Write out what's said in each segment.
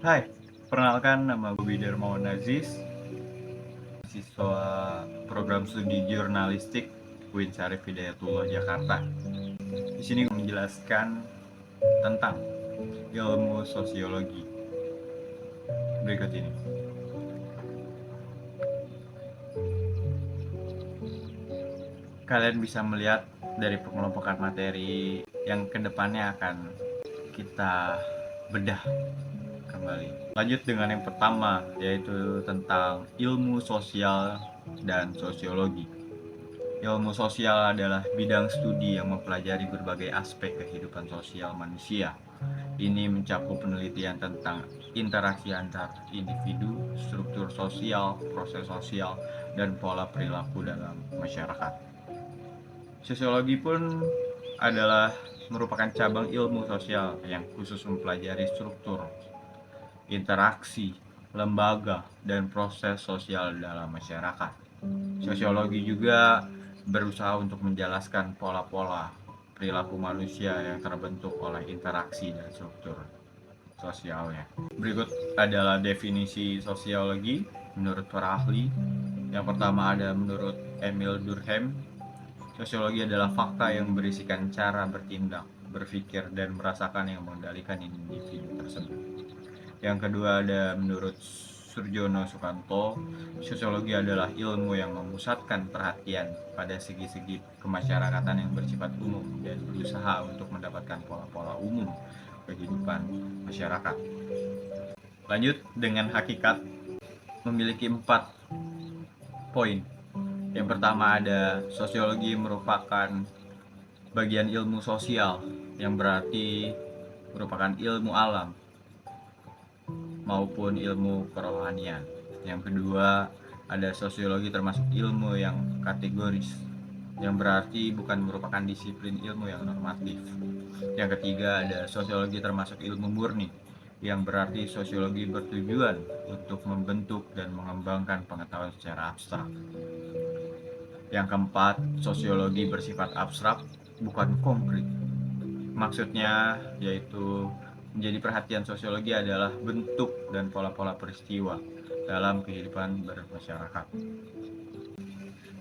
Hai, perkenalkan nama gue Darmawan Aziz, siswa program studi jurnalistik UIN Syarif Hidayatullah Jakarta. Di sini gue menjelaskan tentang ilmu sosiologi. Berikut ini. Kalian bisa melihat dari pengelompokan materi yang kedepannya akan kita bedah kembali. Lanjut dengan yang pertama, yaitu tentang ilmu sosial dan sosiologi. Ilmu sosial adalah bidang studi yang mempelajari berbagai aspek kehidupan sosial manusia. Ini mencakup penelitian tentang interaksi antar individu, struktur sosial, proses sosial, dan pola perilaku dalam masyarakat. Sosiologi pun adalah merupakan cabang ilmu sosial yang khusus mempelajari struktur, interaksi, lembaga, dan proses sosial dalam masyarakat. Sosiologi juga berusaha untuk menjelaskan pola-pola perilaku manusia yang terbentuk oleh interaksi dan struktur sosialnya. Berikut adalah definisi sosiologi menurut para ahli. Yang pertama ada menurut Emil Durkheim. Sosiologi adalah fakta yang berisikan cara bertindak, berpikir, dan merasakan yang mengendalikan individu tersebut. Yang kedua ada menurut Surjono Sukanto, sosiologi adalah ilmu yang memusatkan perhatian pada segi-segi kemasyarakatan yang bersifat umum dan berusaha untuk mendapatkan pola-pola umum kehidupan masyarakat. Lanjut dengan hakikat, memiliki 4 poin. Yang pertama ada sosiologi merupakan bagian ilmu sosial, yang berarti merupakan ilmu alam maupun ilmu kerohanian. Yang kedua ada sosiologi termasuk ilmu yang kategoris, yang berarti bukan merupakan disiplin ilmu yang normatif. Yang ketiga ada sosiologi termasuk ilmu murni, yang berarti sosiologi bertujuan untuk membentuk dan mengembangkan pengetahuan secara abstrak. Yang keempat, sosiologi bersifat abstrak, bukan konkret. Maksudnya yaitu menjadi perhatian sosiologi adalah bentuk dan pola-pola peristiwa dalam kehidupan bermasyarakat.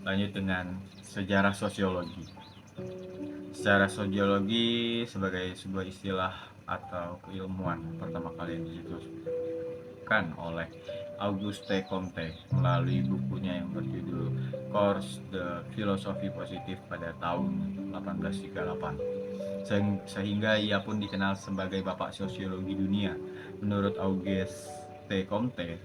Lanjut dengan sejarah sosiologi. Sejarah sosiologi sebagai sebuah istilah atau keilmuan pertama kali dicetuskan oleh Auguste Comte melalui bukunya yang berjudul Cours de Philosophie Positive pada tahun 1838. Sehingga ia pun dikenal sebagai bapak sosiologi dunia. Menurut Auguste Comte,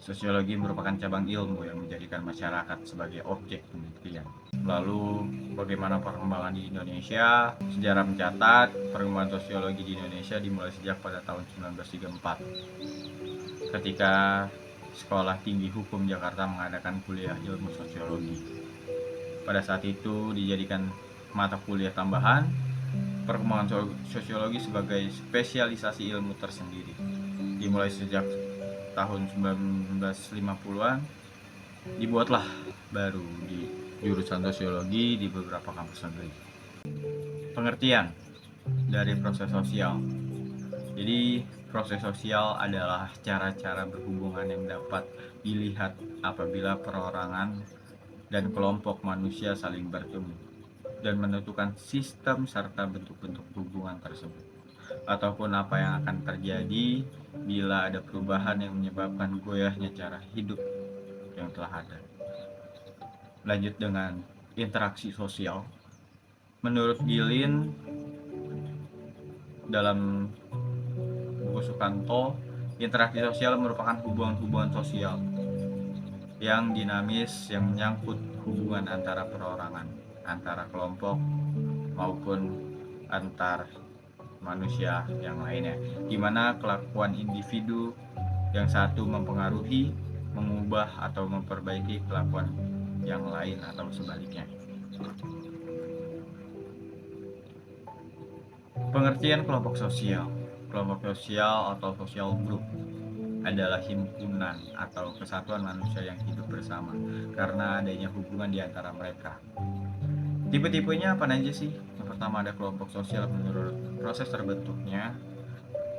sosiologi merupakan cabang ilmu yang menjadikan masyarakat sebagai objek penelitian. Lalu, bagaimana perkembangan di Indonesia? Sejarah mencatat perkembangan sosiologi di Indonesia dimulai sejak pada tahun 1934. Ketika Sekolah Tinggi Hukum Jakarta mengadakan kuliah ilmu sosiologi. Pada saat itu dijadikan mata kuliah tambahan. Perkembangan sosiologi sebagai spesialisasi ilmu tersendiri dimulai sejak tahun 1950-an. Dibuatlah baru di jurusan sosiologi di beberapa kampus negeri. Pengertian dari proses sosial. Jadi proses sosial adalah cara-cara berhubungan yang dapat dilihat apabila perorangan dan kelompok manusia saling bertemu dan menentukan sistem serta bentuk-bentuk hubungan tersebut, ataupun apa yang akan terjadi bila ada perubahan yang menyebabkan goyahnya cara hidup yang telah ada. Lanjut dengan interaksi sosial. Menurut Gilin dalam buku Sukanto, interaksi sosial merupakan hubungan-hubungan sosial yang dinamis yang menyangkut hubungan antara perorangan, antara kelompok maupun antar manusia yang lainnya, di mana kelakuan individu yang satu mempengaruhi, mengubah atau memperbaiki kelakuan yang lain atau sebaliknya. Pengertian kelompok sosial. Kelompok sosial atau social group adalah himpunan atau kesatuan manusia yang hidup bersama karena adanya hubungan di antara mereka. Tipe-tipenya apa aja sih? Yang pertama ada kelompok sosial menurut proses terbentuknya.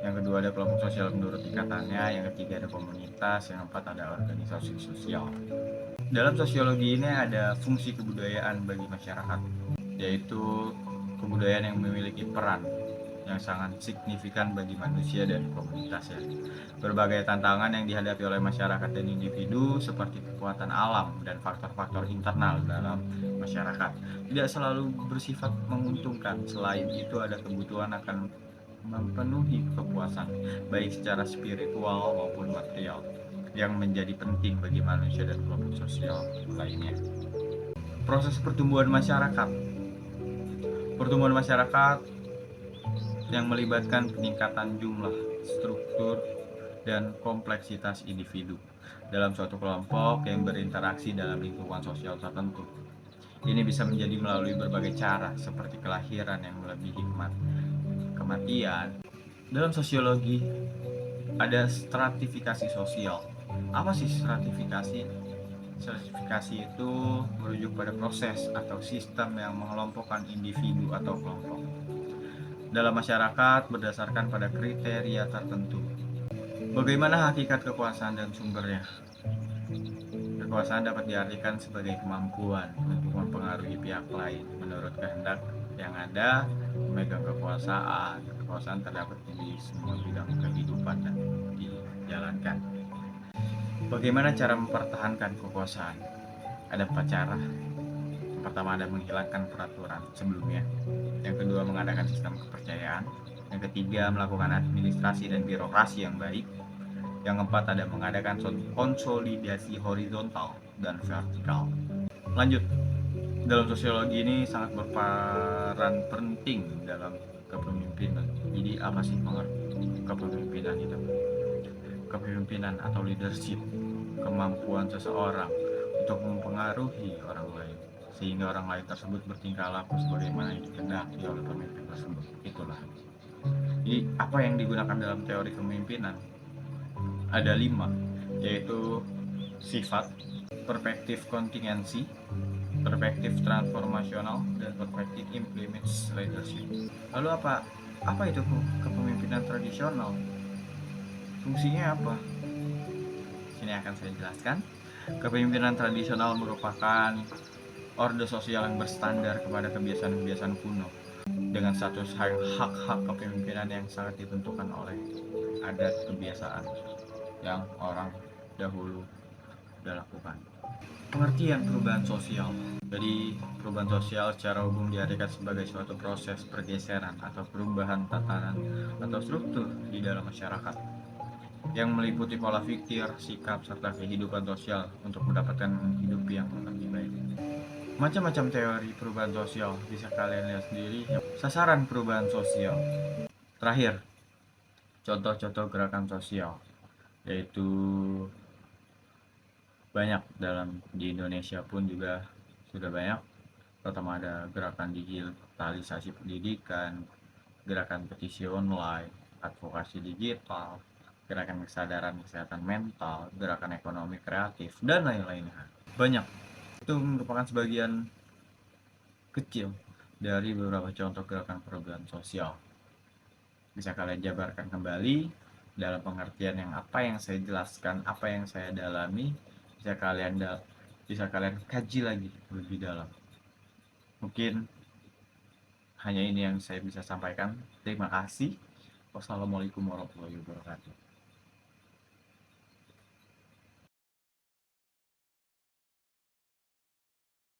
yang kedua ada kelompok sosial menurut tingkatannya, yang ketiga ada komunitas, yang keempat ada organisasi sosial. Dalam sosiologi ini ada fungsi kebudayaan bagi masyarakat, yaitu kebudayaan yang memiliki peran yang sangat signifikan bagi manusia dan komunitas ya. Berbagai tantangan yang dihadapi oleh masyarakat dan individu seperti kekuatan alam dan faktor-faktor internal dalam masyarakat tidak selalu bersifat menguntungkan. Selain itu ada kebutuhan akan memenuhi kepuasan baik secara spiritual maupun material yang menjadi penting bagi manusia dan kelompok sosial lainnya. Proses pertumbuhan masyarakat. Pertumbuhan masyarakat yang melibatkan peningkatan jumlah, struktur, dan kompleksitas individu dalam suatu kelompok yang berinteraksi dalam lingkungan sosial tertentu. Ini bisa menjadi melalui berbagai cara seperti kelahiran yang melebihi kematian. Dalam sosiologi ada stratifikasi sosial. Apa sih stratifikasi? Stratifikasi itu merujuk pada proses atau sistem yang mengelompokkan individu atau kelompok dalam masyarakat berdasarkan pada kriteria tertentu. Bagaimana hakikat kekuasaan dan sumbernya? Kekuasaan dapat diartikan sebagai kemampuan untuk mempengaruhi pihak lain menurut kehendak yang ada. Memegang kekuasaan. Kekuasaan terdapat di semua bidang kehidupan dan dijalankan. Bagaimana cara mempertahankan kekuasaan? Ada 4 cara. Yang pertama ada menghilangkan peraturan sebelumnya. Yang kedua mengadakan sistem kepercayaan. Yang ketiga melakukan administrasi dan birokrasi yang baik. Yang keempat ada mengadakan konsolidasi horizontal dan vertikal. Lanjut, dalam sosiologi ini sangat berperan penting dalam kepemimpinan. Jadi apa sih kepemimpinan itu? Kepemimpinan atau leadership, kemampuan seseorang untuk mempengaruhi orang lain sehingga orang lain tersebut bertingkah laku sebagaimana yang dikehendaki oleh pemimpin tersebut. Itulah. Jadi apa yang digunakan dalam teori kepemimpinan? Ada 5, yaitu sifat, perspektif kontingensi, perspektif transformasional, dan perspektif implements leadership. Lalu apa itu kepemimpinan tradisional? Fungsinya apa? Sini akan saya jelaskan. Kepemimpinan tradisional merupakan orde sosial yang berstandar kepada kebiasaan-kebiasaan kuno dengan status hak-hak kepemimpinan yang sangat ditentukan oleh adat kebiasaan yang orang dahulu sudah lakukan. Pengertian perubahan sosial. Jadi perubahan sosial secara umum diartikan sebagai suatu proses pergeseran atau perubahan tatanan atau struktur di dalam masyarakat yang meliputi pola pikir, sikap, serta kehidupan sosial untuk mendapatkan hidup yang lebih baik. Macam-macam teori perubahan sosial bisa kalian lihat sendiri. Sasaran perubahan sosial. Terakhir, contoh-contoh gerakan sosial, yaitu banyak di Indonesia pun juga sudah banyak. Pertama ada gerakan digitalisasi pendidikan, gerakan petisi online, advokasi digital, gerakan kesadaran kesehatan mental, gerakan ekonomi kreatif, dan lain-lainnya. Banyak. Itu merupakan sebagian kecil dari beberapa contoh gerakan perubahan sosial. Bisa kalian jabarkan kembali dalam pengertian yang apa yang saya jelaskan, apa yang saya dalami, bisa kalian kaji lagi lebih dalam. Mungkin hanya ini yang saya bisa sampaikan. Terima kasih. Wassalamualaikum warahmatullahi wabarakatuh.